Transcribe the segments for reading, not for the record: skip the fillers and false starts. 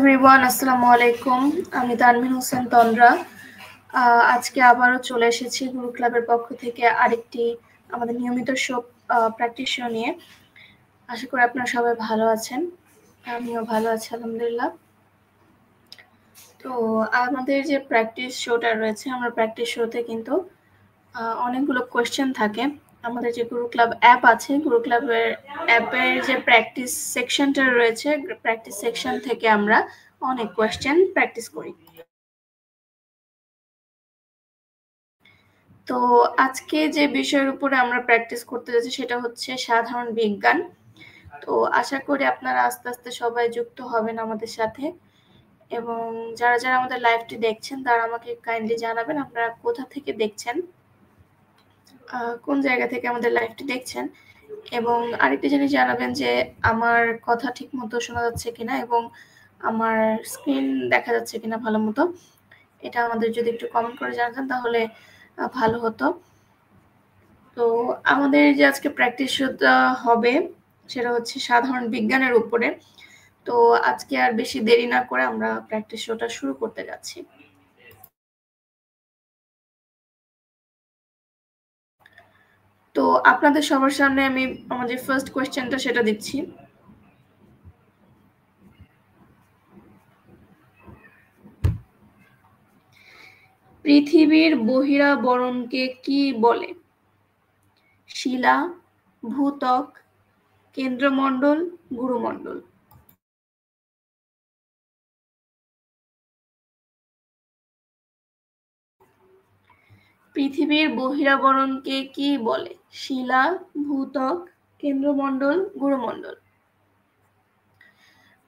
Everyone, আসসালামু আলাইকুম। আমি তানভীর হোসেন তন্দ্রা। আজকে আবারও চলে এসেছি গুরু ক্লাবের পক্ষ থেকে আরেকটি আমাদের নিয়মিত শো প্র্যাকটিস শো নিয়ে। আশা করি আপনারা সবাই ভালো আছেন, আমিও ভালো আছি আলহামদুলিল্লাহ। তো আমাদের যে প্র্যাকটিস শোটা রয়েছে, আমরা প্র্যাকটিস শোতে কিন্তু অনেকগুলো কোয়েশ্চেন থাকে। আমাদের যে গুরু ক্লাব অ্যাপ আছে, গুরু ক্লাবের অ্যাপের যে প্র্যাকটিস সেকশনটা রয়েছে, প্র্যাকটিস সেকশন থেকে আমরা অনেক কোয়েশ্চেন প্র্যাকটিস করি। তো আজকে যে বিষয়ের উপরে আমরা প্র্যাকটিস করতে যাচ্ছি সেটা হচ্ছে সাধারণ বিজ্ঞান। তো আশা করি আপনারা আস্তে আস্তে সবাই যুক্ত হবেন আমাদের সাথে, এবং যারা যারা আমাদের লাইভটি দেখছেন তারা আমাকে কাইন্ডলি জানাবেন আপনারা কোথা থেকে দেখছেন, কোন জায়গা থেকে আমাদের লাইভটি দেখছেন, এবং আরেকটি জিনিস জানাবেন যে আমার কথা ঠিক মতো শোনা যাচ্ছে কিনা এবং আমার স্ক্রিন দেখা যাচ্ছে কিনা ভালো মতো। এটা আমাদের যদি একটু কমেন্ট করে জানাতেন তাহলে ভালো হতো। তো আমাদের যে আজকে প্র্যাকটিস হবে সেটা হচ্ছে সাধারণ বিজ্ঞানের উপরে। তো আজকে আর বেশি দেরি না করে আমরা প্র্যাকটিস শোটা শুরু করতে যাচ্ছি। তো আপনাদের সবার সামনে আমি আমাদের ফার্স্ট কোয়েশ্চেনটা সেটা দিচ্ছি। পৃথিবীর বহিরাবরণকে কি বলে? শিলা, ভূত্বক, কেন্দ্রমণ্ডল, গুরুমণ্ডল। পৃথিবীর বহিরাবরণকে কি বলে? শিলা, ভূত্বক, কেন্দ্রমণ্ডল, গুরুমণ্ডল।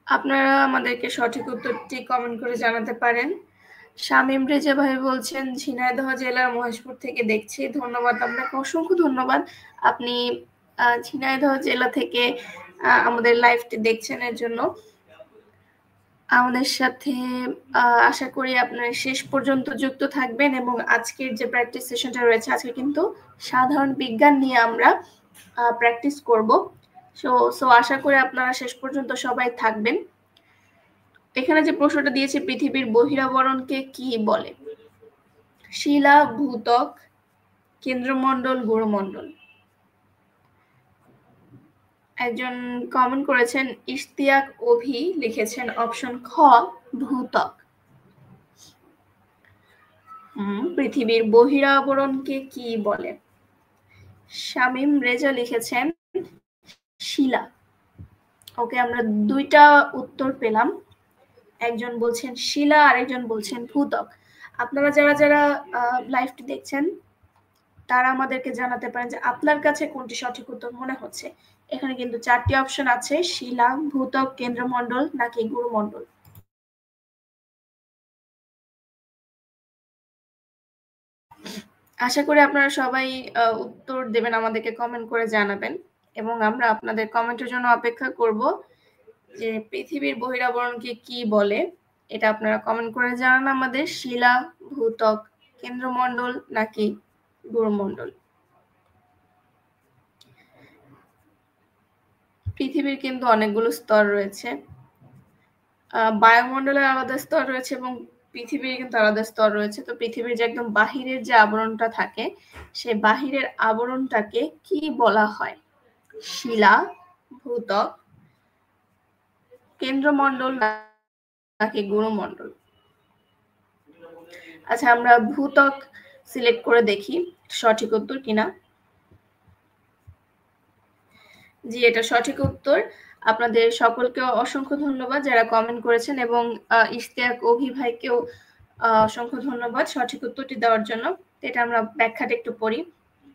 আপনারা আমাদেরকে সঠিক উত্তরটি কমেন্ট করে জানাতে পারেন। শামীম রেজা ভাই বলছেন ঝিনাইদহ জেলার মহেশপুর থেকে দেখছি। ধন্যবাদ আপনাকে, অসংখ্য ধন্যবাদ। আপনি ঝিনাইদহ জেলা থেকে আমাদের লাইভটি দেখছেন এর জন্য। আমাদের সাথে আশা করি আপনারা শেষ পর্যন্ত যুক্ত থাকবেন, এবং আজকের যে প্র্যাকটিস সেশনটা রয়েছে আজকে কিন্তু সাধারণ বিজ্ঞান নিয়ে আমরা প্র্যাকটিস করব। সো আশা করি আপনারা শেষ পর্যন্ত সবাই থাকবেন। এখানে যে প্রশ্নটা দিয়েছে পৃথিবীর বহিরাবরণকে কি বলে? শিলা, ভূত্বক, কেন্দ্রমণ্ডল, গুরুমণ্ডল। একজন কমেন্ট করেছেন ইশতিয়াক অভি, লিখেছেন অপশন খ ভূত্বক। পৃথিবীর বহিরাবরণকে কি বলে? শামীম রেজা লিখেছেন শিলা। ওকে, আমরা দুইটা উত্তর পেলাম। একজন বলছেন শিলা, আরেকজন বলছেন ভূত্বক। আপনারা যারা যারা লাইভটি দেখছেন তারা আমাদেরকে জানাতে পারেন যে আপনার কাছে কোনটি সঠিক উত্তর মনে হচ্ছে। এখানে কিন্তু 4টি অপশন আছে, শিলা, ভূত্বক, কেন্দ্রমণ্ডল নাকি গুরুমণ্ডল। আশা করি আপনারা সবাই উত্তর দেবেন, আমাদেরকে কমেন্ট করে জানাবেন, এবং আমরা আপনাদের কমেন্টের জন্য অপেক্ষা করব যে পৃথিবীর বহিরাবরণকে কি বলে। এটা আপনারা কমেন্ট করে জানান আমাদের, শিলা, ভূত্বক, কেন্দ্রমণ্ডল নাকি গুরুমণ্ডল। পৃথিবীর কিন্তু অনেকগুলো স্তর রয়েছে। বায়ুমণ্ডলের আলাদা স্তর রয়েছে এবং পৃথিবীর কিন্তু আলাদা স্তর রয়েছে। তো পৃথিবীর যে একদম বাহিরের যে আবরণটা থাকে সেই বাহিরের আবরণটাকে কি বলা হয়? শিলা, ভূত্বক, কেন্দ্রমণ্ডল নাকি গুরুমণ্ডল। আচ্ছা, আমরা ভূত্বক সিলেক্ট করে দেখি সঠিক উত্তর কিনা। জি, এটা সঠিক উত্তর। আপনাদের সকলকে অসংখ্য ধন্যবাদ যারা কমেন্ট করেছেন, এবং ইশতিয়াক অভি ভাইকেও অসংখ্য ধন্যবাদ সঠিক উত্তরটি দেওয়ার জন্য। এটা আমরা ব্যাখ্যাটা একটু পড়ি।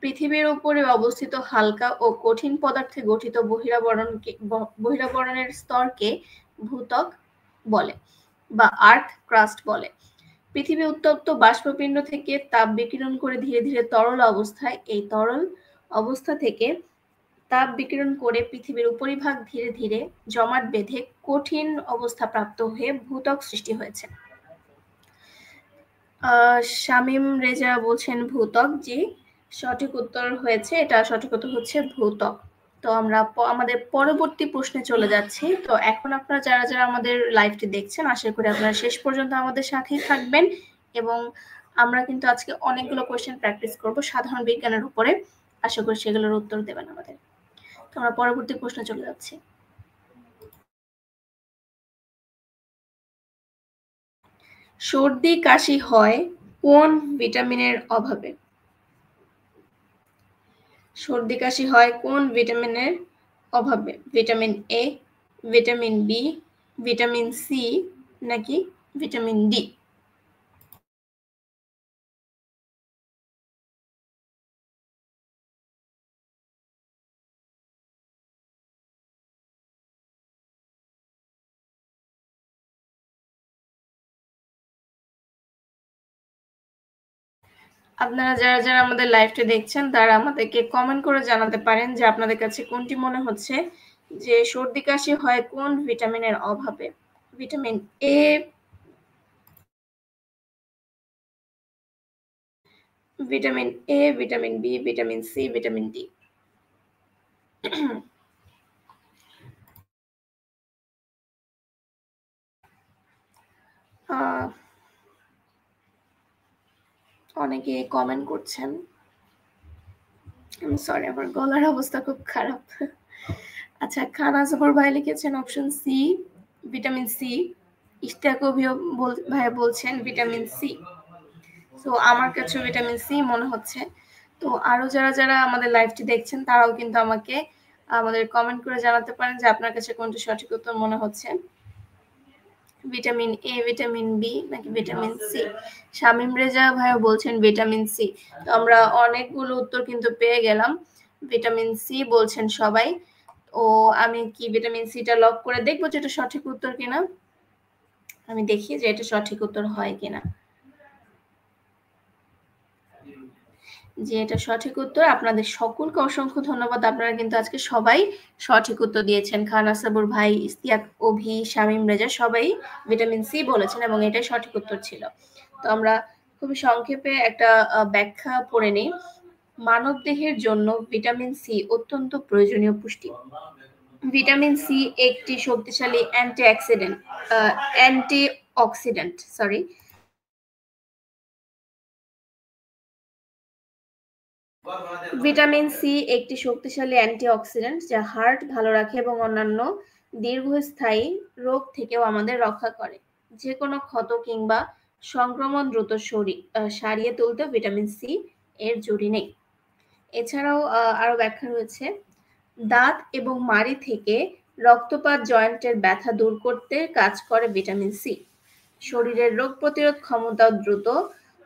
পৃথিবীর উপরে অবস্থিত হালকা ও কঠিন পদার্থে গঠিত বহিরাবরণের স্তরকে ভূত্বক বলে বা আর্থ ক্রাস্ট বলে। পৃথিবী উত্তপ্ত বাষ্পপিণ্ড থেকে তাপ বিকিরণ করে ধীরে ধীরে তরল অবস্থায়, এই তরল অবস্থা থেকে তাপ বিকিরণ করে পৃথিবীর উপরিভাগ ধীরে ধীরে জমাট বেঁধে কঠিন অবস্থা প্রাপ্ত হয়ে ভূত্বক সৃষ্টি হয়েছে। শামীম রেজা বলছেন ভূত্বক। জি, সঠিক উত্তর হয়েছে, এটা সঠিক উত্তর হচ্ছে ভূত্বক। তো আমরা আমাদের পরবর্তী প্রশ্নে চলে যাচ্ছি। তো এখন আপনারা যারা, যারা আমাদের লাইভটি দেখছেন আশা করি আপনারা শেষ পর্যন্ত আমাদের সাথেই থাকবেন এবং আমরা কিন্তু আজকে অনেকগুলো কোয়েশ্চেন প্র্যাকটিস করব সাধারণ বিজ্ঞানের উপরে। আশা করি সেগুলোর উত্তর দেবেন আমাদের। তো আমরা পরবর্তী প্রশ্নে চলে যাচ্ছি। সর্দি কাশি হয় কোন ভিটামিনের অভাবে? সর্দি কাশি হয় কোন ভিটামিনের অভাবে? Vitamin A, vitamin B, vitamin C নাকি ভিটামিন ডি? আপনারা যারা, যারা আমাদের লাইভটা দেখছেন তারা আমাদেরকে কমেন্ট করে জানাতে পারেন যে আপনাদের কাছে কোনটি মনে হচ্ছে যে সর্দি কাশি হয় কোন ভিটামিনের অভাবে? Vitamin A, vitamin A, vitamin B, vitamin C, vitamin D. অনেকে কমেন্ট করছেন। সরি আমার গলার অবস্থা খুব খারাপ। আচ্ছা, খানা জবর ভাই লিখেছেন option C vitamin C. Ishtiaq ভাইয়া বলছেন ভিটামিন সি। তো আমার কাছে ভিটামিন সি মনে হচ্ছে। তো আরো যারা, যারা আমাদের লাইভটি দেখছেন তারাও কিন্তু আমাকে আমাদের কমেন্ট করে জানাতে পারেন যে আপনার কাছে কোনটি সঠিক উত্তর মনে হচ্ছে। ভিটামিন এ, ভিটামিন বি নাকি ভিটামিন সি? শামীম রেজা ভাইও বলছেন ভিটামিন সি। তো আমরা অনেকগুলো উত্তর কিন্তু পেয়ে গেলাম। ভিটামিন সি বলছেন সবাই। ও আমি কি ভিটামিন সিটা লক করে দেখবো যে এটা সঠিক উত্তর কিনা? আমি দেখি যে এটা সঠিক উত্তর হয় কিনা। যে এটা সঠিক উত্তর। আপনাদের সকলকে অসংখ্য ধন্যবাদ। আপনারা কিন্তু আজকে সবাই সঠিক উত্তর দিয়েছেন। খান আসাবুর ভাই, ইস্তিয়াক, অভি, শামীম রেজা সবাই ভিটামিন সি বলেছেন এবং এটাই সঠিক উত্তর ছিল। তো আমরা খুবই সংক্ষেপে একটা ব্যাখ্যা পড়ে নিই। মানবদেহের জন্য ভিটামিন সি অত্যন্ত প্রয়োজনীয় পুষ্টি। ভিটামিন সি একটি শক্তিশালী অ্যান্টিঅক্সিডেন্ট ভিটামিন সি একটি শক্তিশালী অ্যান্টিঅক্সিডেন্ট যা হার্ট ভালো রাখে এবং অন্যান্য দীর্ঘস্থায়ী রোগ থেকেও আমাদের রক্ষা করে। যে কোনো ক্ষত কিংবা সংক্রমণ দ্রুত সারিয়ে তুলতে ভিটামিন সি এর জুড়ি নেই। এছাড়াও আরো ব্যাখ্যা রয়েছে। দাঁত এবং মাড়ি থেকে রক্তপাত জয়েন্টের ব্যথা দূর করতে কাজ করে ভিটামিন সি। শরীরের রোগ প্রতিরোধ ক্ষমতাও দ্রুত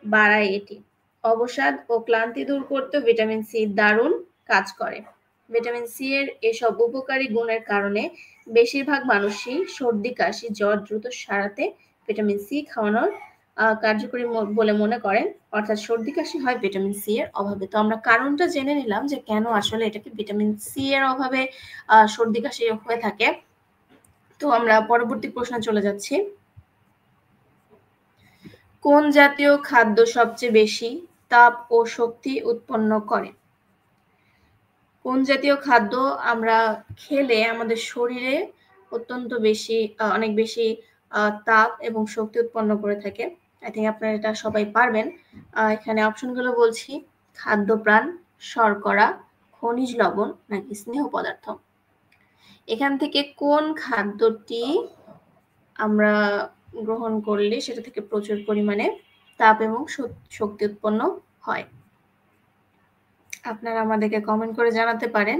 বাড়ায় এটি। অবসাদ ও ক্লান্তি দূর করতে ভিটামিন সি দারুণ কাজ করে। ভিটামিন সি এর এসব উপকারী গুণের কারণে বেশিরভাগ মানুষই সর্দি কাশি জ্বর দ্রুত সারাতে ভিটামিন সি খাওয়ানোর কার্যকরী বলে মনে করেন। অর্থাৎ সর্দি কাশি হয় ভিটামিন সি এর অভাবে। তো আমরা কারণটা জেনে নিলাম যে কেন আসলে এটাকে ভিটামিন সি এর অভাবে সর্দি কাশি হয়ে থাকে। তো আমরা পরবর্তী প্রশ্নে চলে যাচ্ছি। কোন জাতীয় খাদ্য সবচেয়ে বেশি তাপ ও শক্তি উৎপন্ন করে? কোন জাতীয় খাদ্য আমরা খেলে আমাদের শরীরে অত্যন্ত বেশি অনেক বেশি তাপ এবং শক্তি উৎপন্ন করে থাকে? আই থিংক আপনারা এটা সবাই পারবেন। এখানে অপশনগুলো বলছি। খাদ্যপ্রাণ, শর্করা, খনিজ লবণ নাকি স্নেহ পদার্থ? এখান থেকে কোন খাদ্যটি আমরা গ্রহণ করলে সেটা থেকে প্রচুর পরিমাণে তাপ এবং শক্তি উৎপন্ন হয়? আপনারা আমাদেরকে কমেন্ট করে জানাতে পারেন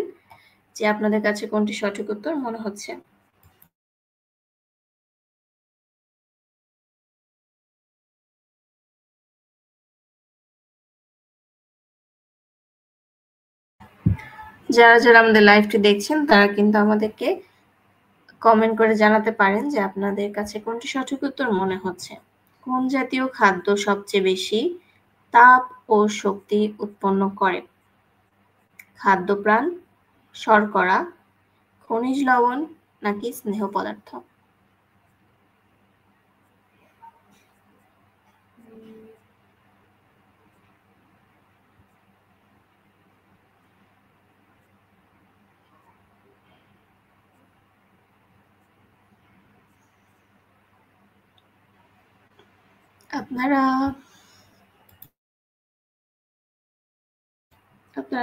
যে আপনাদের কাছে কোনটি সঠিক উত্তর মনে হচ্ছে। যারা, যারা আমাদের লাইভটি দেখছেন তারা কিন্তু আমাদেরকে কমেন্ট করে জানাতে পারেন যে আপনাদের কাছে কোনটি সঠিক উত্তর মনে হচ্ছে। কোন জাতীয় খাদ্য সবচেয়ে বেশি তাপ ও শক্তি উৎপন্ন করে? খাদ্যপ্রাণ, শর্করা, খনিজ লবণ নাকি স্নেহ পদার্থ? আপনারা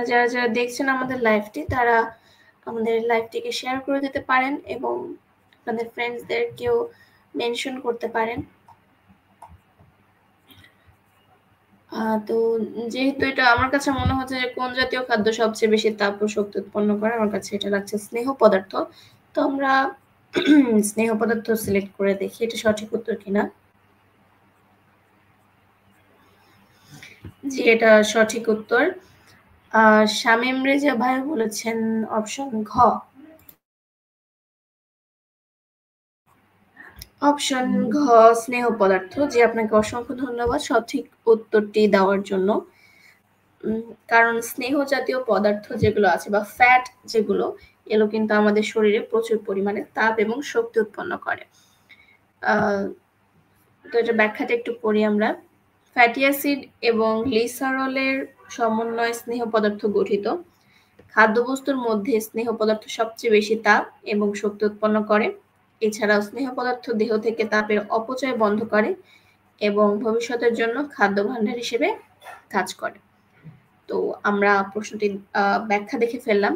যারা যারা দেখছেন আমাদের লাইভটি, তারা আমাদের লাইভটিকে শেয়ার করে দিতে পারেন এবং আপনাদের ফ্রেন্ডসদেরকেও মেনশন করতে পারেন। তো যেহেতু এটা আমার কাছে মনে হচ্ছে যে কোন জাতীয় খাদ্য সবচেয়ে বেশি তাপ ও শক্তি উৎপন্ন করে, আমার কাছে এটা লাগছে স্নেহ পদার্থ। তো আমরা স্নেহ পদার্থ সিলেক্ট করে দেখি এটা সঠিক উত্তর কিনা। যে এটা সঠিক উত্তর। শামীম রেজা ভাই বলেছেন অপশন ঘ। অপশন ঘ স্নেহ পদার্থ। জি, আপনাকে অসংখ্য ধন্যবাদ সঠিক উত্তরটি দেওয়ার জন্য। কারণ স্নেহ জাতীয় পদার্থ যেগুলো আছে বা ফ্যাট যেগুলো, এগুলো কিন্তু আমাদের শরীরে প্রচুর পরিমাণে তাপ এবং শক্তি উৎপন্ন করে। তো এটা ব্যাখ্যাটা একটু পড়ি আমরা। ফ্যাটি অ্যাসিড এবং গ্লিসারলের সমন্বয়ে স্নেহ পদার্থ গঠিত। খাদ্যবস্তুর মধ্যে স্নেহ পদার্থ সবচেয়ে বেশি তাপ এবং শক্তি উৎপন্ন করে। এছাড়াও স্নেহ পদার্থ দেহ থেকে তাপের অপচয় বন্ধ করে এবং ভবিষ্যতের জন্য খাদ্য ভাণ্ডার হিসেবে কাজ করে। তো আমরা প্রশ্নটি ব্যাখ্যা দেখে ফেললাম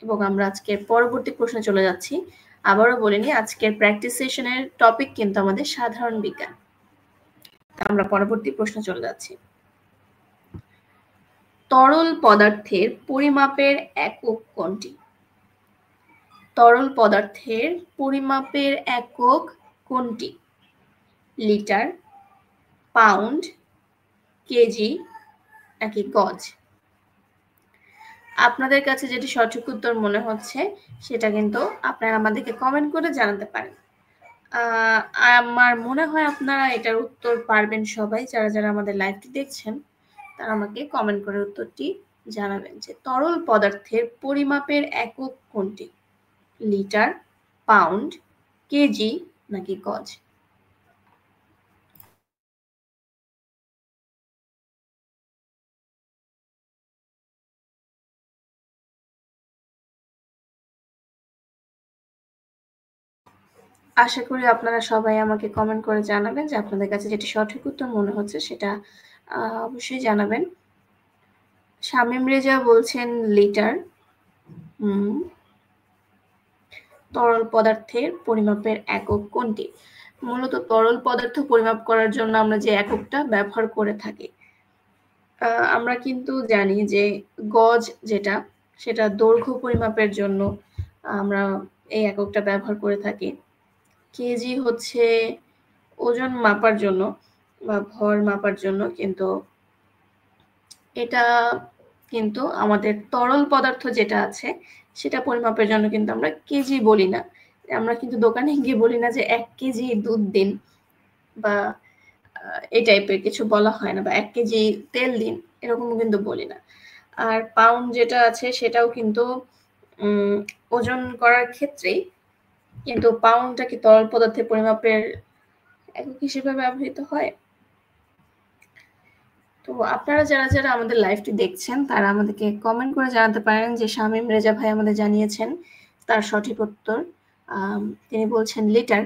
এবং আমরা আজকের পরবর্তী প্রশ্নে চলে যাচ্ছি। আবারও বলে নিই, আজকের প্র্যাকটিস সেশনের টপিক কিন্তু আমাদের সাধারণ বিজ্ঞান। আমরা পরবর্তী প্রশ্নে চলে যাচ্ছি। তরল পদার্থের পরিমাপের একক কোনটি? তরল পদার্থের পরিমাপের একক কোনটি? লিটার, পাউন্ড, কেজি নাকি গজ? আপনাদের কাছে যেটি সঠিক উত্তর মনে হচ্ছে সেটা কিন্তু আপনারা আমাদেরকে কমেন্ট করে জানাতে পারেন। আমার মনে হয় আপনারা এটার উত্তর পারবেন সবাই। যারা যারা আমাদের লাইভটি দেখছেন তারা আমাকে কমেন্ট করে উত্তরটি জানাবেন যে তরল পদার্থের পরিমাপের একক কোনটি? লিটার, পাউন্ড, কেজি নাকি গজ? আশা করি আপনারা সবাই আমাকে কমেন্ট করে জানাবেন যে আপনাদের কাছে যেটি সঠিক উত্তর মনে হচ্ছে সেটা অবশ্যই জানাবেন। শামীম রেজা বলছেন লিটার। তরল পদার্থের পরিমাপের একক কোনটি? মূলত তরল পদার্থ পরিমাপ করার জন্য আমরা যে এককটা ব্যবহার করে থাকি, আমরা কিন্তু জানি যে গজ যেটা, সেটা দৈর্ঘ্য পরিমাপের জন্য আমরা এই এককটা ব্যবহার করে থাকি। কেজি হচ্ছে ওজন মাপার জন্য বা ভর মাপার জন্য, কিন্তু এটা কিন্তু আমাদের তরল পদার্থ যেটা আছে সেটা পরিমাপের জন্য কিন্তু আমরা কেজি বলি না। আমরা কিন্তু দোকানে গিয়ে বলি না যে 1 কেজি দুধ দিন বা এই টাইপের কিছু বলা হয় না, বা 1 কেজি তেল দিন, এরকম কিন্তু বলি না। আর পাউন্ড যেটা আছে সেটাও কিন্তু ওজন করার ক্ষেত্রেই, কিন্তু পাউন্ডটা কি তরল পদার্থের পরিমাপের একক হিসেবে ব্যবহৃত হয়? তো আপনারা যারা যারা আমাদের লাইভটি দেখছেন তারা আমাদেরকে কমেন্ট করে জানাতে পারেন যে শামীম রেজা ভাই আমাদের জানিয়েছেন তার সঠিক উত্তর। তিনি বলছেন লিটার।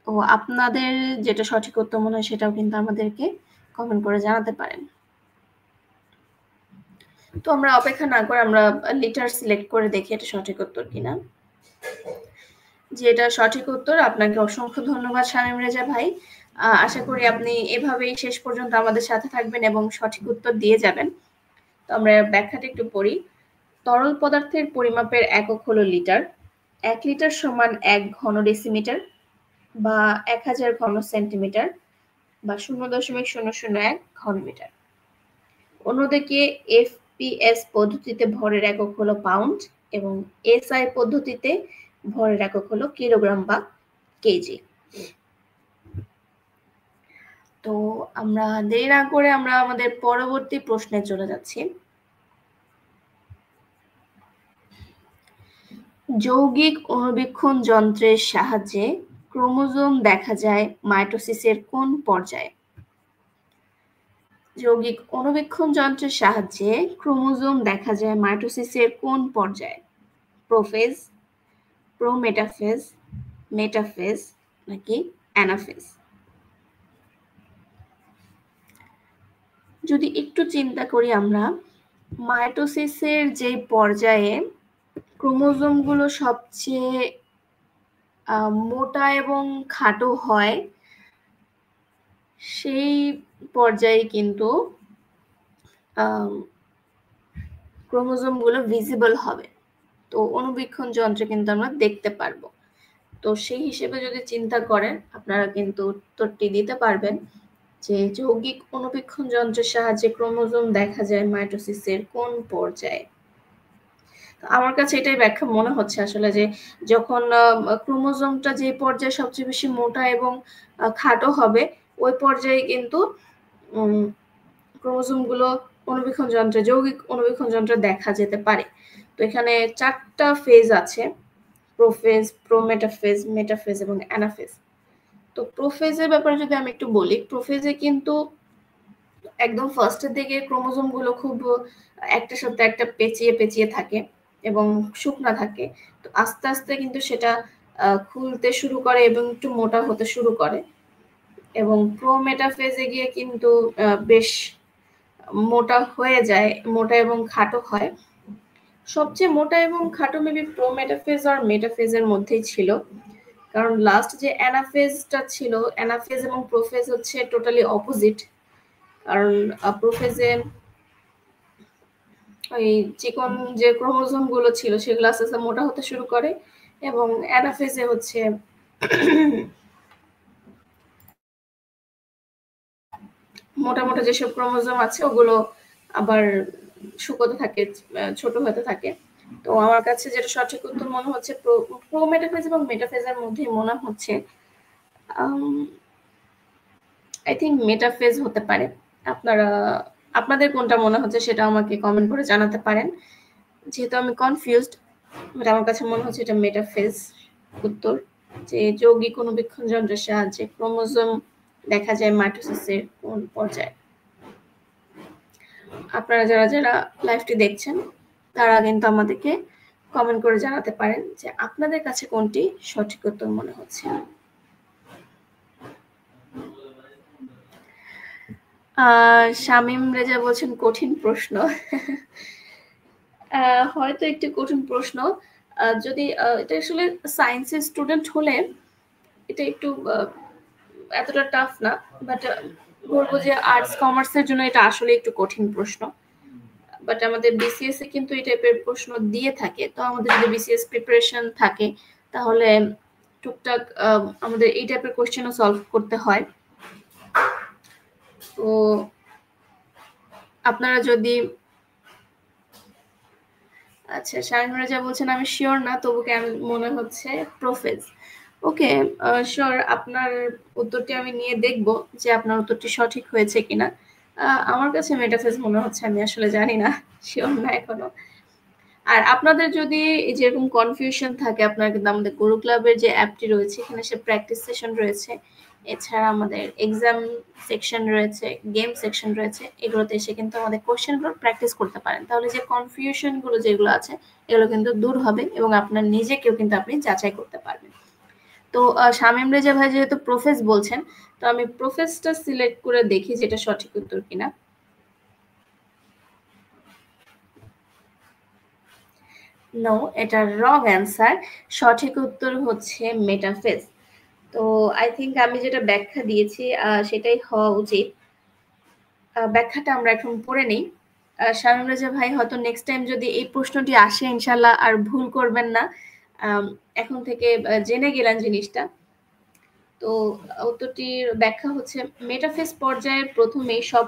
তো আপনাদের যেটা সঠিক উত্তর মনে হয় সেটাও কিন্তু আমাদেরকে কমেন্ট করে জানাতে পারেন। তো আমরা অপেক্ষা না করে আমরা লিটার সিলেক্ট করে দেখি এটা সঠিক উত্তর কিনা। যে এটা সঠিক উত্তর। আপনাকে অসংখ্য ধন্যবাদ শামীম রেজা ভাই। আশা করি আপনি এভাবেই শেষ পর্যন্ত আমাদের সাথে থাকবেন এবং সঠিক উত্তর দিয়ে যাবেন। তো আমরা ব্যাখ্যাটা একটু পড়ি। তরল পদার্থের পরিমাপের একক হলো লিটার। 1 লিটার সমান 1 ঘন ডেসিমিটার বা 1000 ঘন সেন্টিমিটার বা 0.001 ঘনমিটার। অন্যদিকে এফপিএস পদ্ধতিতে ভরের একক হলো পাউন্ড এবং এসআই পদ্ধতিতে ভরের একক হলো কিলোগ্রাম বা কেজি। তো আমরা দেরি না করে আমরা আমাদের পরবর্তী প্রশ্নে চলে যাচ্ছি। যৌগিক অণুবীক্ষণ যন্ত্রের সাহায্যে ক্রোমোজোম দেখা যায় মাইটোসিসের কোন পর্যায়ে? যৌগিক অণুবীক্ষণ যন্ত্রের সাহায্যে ক্রোমোজোম দেখা যায় মাইটোসিসের কোন পর্যায়ে? প্রোফেজ, প্রোমেটাফেজ, মেটাফেজ নাকি অ্যানাফেজ? যদি একটু চিন্তা করি আমরা, মাইটোসিসের যে পর্যায়ে ক্রোমোজোমগুলো সবচেয়ে মোটা এবং খাটো হয়, সেই পর্যায়ে কিন্তু ক্রোমোজোমগুলো ভিজিবল হবে। তো অণুবীক্ষণ যন্ত্রে কিন্তু আমরা দেখতে পারবো। তো সেই হিসেবে যদি চিন্তা করেন, আপনারা কিন্তু উত্তরটি দিতে পারবেন যে যৌগিক অণুবীক্ষণ যন্ত্রের সাহায্যে ক্রোমোজোম দেখা যায় মাইটোসিসের কোন পর্যায়ে। আমার কাছে এটাই ব্যাখ্যা মনে হচ্ছে আসলে, যে যখন ক্রোমোজোমটা যে পর্যায়ে সবচেয়ে বেশি মোটা এবং খাটো হবে, ওই পর্যায়ে কিন্তু ক্রোমোজোমগুলো অণুবীক্ষণ যন্ত্রে, যৌগিক অণুবীক্ষণ যন্ত্রে দেখা যেতে পারে। তো এখানে 4টা ফেজ আছে: প্রোফেজ, প্রোমেটাফেজ, মেটাফেজ এবং অ্যানাফেজ। তো প্রোফেজের ব্যাপারে যদি আমি একটু বলি, প্রোফেজে কিন্তু একদম ফার্স্টের দিকে ক্রোমোজোমগুলো খুব একটার সাথে একটা পেঁচিয়ে পেঁচিয়ে থাকে এবং শুকনা থাকে। তো আস্তে আস্তে কিন্তু সেটা খুলতে শুরু করে এবং একটু মোটা হতে শুরু করে, এবং প্রোমেটাফেজে গিয়ে কিন্তু বেশ মোটা হয়ে যায়, মোটা এবং খাটো হয়। সবচেয়ে মোটা এবং খাটো মেবি প্রোমেটাফেজ আর মেটাফেজের মধ্যেই ছিল, কারণ লাস্ট যে অ্যানাফেজটা ছিল, অ্যানাফেজ এবং প্রোফেজ হচ্ছে টোটালি অপোজিট। কারণ প্রোফেজে ওই চিকন যে ক্রোমোজোম গুলো ছিল সেগুলো আস্তে আস্তে মোটা হতে শুরু করে, এবং অ্যানাফেজে হচ্ছে মোটা মোটা যেসব ক্রোমোজোম আছে ওগুলো আবার শুকোতে থাকে, ছোট হতে থাকে। তো আমার কাছে যেটা সঠিক উত্তর মনে হচ্ছে, প্রোমেটাফেজ এবং মেটাফেজের মধ্যে মনে হচ্ছে আই থিঙ্ক মেটাফেজ হতে পারে। আপনাদের কোনটা মনে হচ্ছে সেটা আমাকে কমেন্ট করে জানাতে পারেন। যেহেতু আমি কনফিউজড, বাট আমার কাছে মনে হচ্ছে এটা মেটাফেজ উত্তর, যে যৌগিক অণুবীক্ষণ যন্ত্রের সাহায্যে ক্রোমোজোম দেখা যায় মাইটোসিসের কোন পর্যায়ে। আপনারা যারা যারা লাইভটি দেখছেন তারা কিন্তু আমাদেরকে কমেন্ট করে জানাতে পারেন যে আপনাদের কাছে কোনটি সঠিক উত্তর মনে হচ্ছে। শামীম রেজা বলছেন কঠিন প্রশ্ন। হয়তো একটু কঠিন প্রশ্ন। যদি এটা আসলে সায়েন্সের স্টুডেন্ট হলে এটা একটু এতটা টাফ না, বাট বলবো যে আর্টস কমার্সের জন্য এটা আসলে একটু কঠিন প্রশ্ন। বাট আমাদের বিসিএস এ কিন্তু এই টাইপের প্রশ্ন দিয়ে থাকে। তো আমাদের যদি বিসিএস প্রিপারেশন থাকে তাহলে টুকটাক আমাদের এই টাইপের কোশ্চেনও সলভ করতে হয়। তো আপনারা যদি আচ্ছা, শারীন রাজা বলছেন আমি শিওর না, তবু কেন মনে হচ্ছে প্রোফেজ। ওকে, শিওর, আপনার উত্তরটি আমি নিয়ে দেখব যে আপনার উত্তরটি সঠিক হয়েছে কিনা। আমার কাছে মেটাফেজ মনে হচ্ছে, আমি আসলে জানি না, শিওর না এখনো। আর আপনাদের যদি যেরকম কনফিউশন থাকে, আপনারা কিন্তু আমাদের গুরু ক্লাবের যে অ্যাপটি রয়েছে এখানে সে প্র্যাকটিস সেশন রয়েছে, এছাড়া আমাদের এক্সাম সেকশন রয়েছে, গেম সেকশন রয়েছে, এগুলোতে এসে কিন্তু আমাদের কোশ্চেনগুলো প্র্যাকটিস করতে পারেন। তাহলে যে কনফিউশনগুলো যেগুলো আছে এগুলো কিন্তু দূর হবে এবং আপনার নিজেকেও কিন্তু আপনি যাচাই করতে পারবেন। তো শামীম রেজা ভাই যেহেতু প্রোফেস বলছেন, তো আমি প্রোফেসটা সিলেক্ট করে দেখি যেটা সঠিক উত্তর কিনা। নো, এটা রং অ্যান্সার। সঠিক উত্তর হচ্ছে মেটাফেজ। তো আই থিঙ্ক আমি যেটা ব্যাখ্যা দিয়েছি সেটাই হওয়া উচিত। ব্যাখ্যাটা আমরা এখন পড়ে নিই। শামীম রেজা ভাই হয়তো নেক্সট টাইম যদি এই প্রশ্নটি আসে ইনশাল্লাহ আর ভুল করবেন না, এখন থেকে জেনে গেলেন জিনিসটা। তো উত্তরটির ব্যাখ্যা হচ্ছে মেটাফেজ পর্যায়ে প্রথমেই সব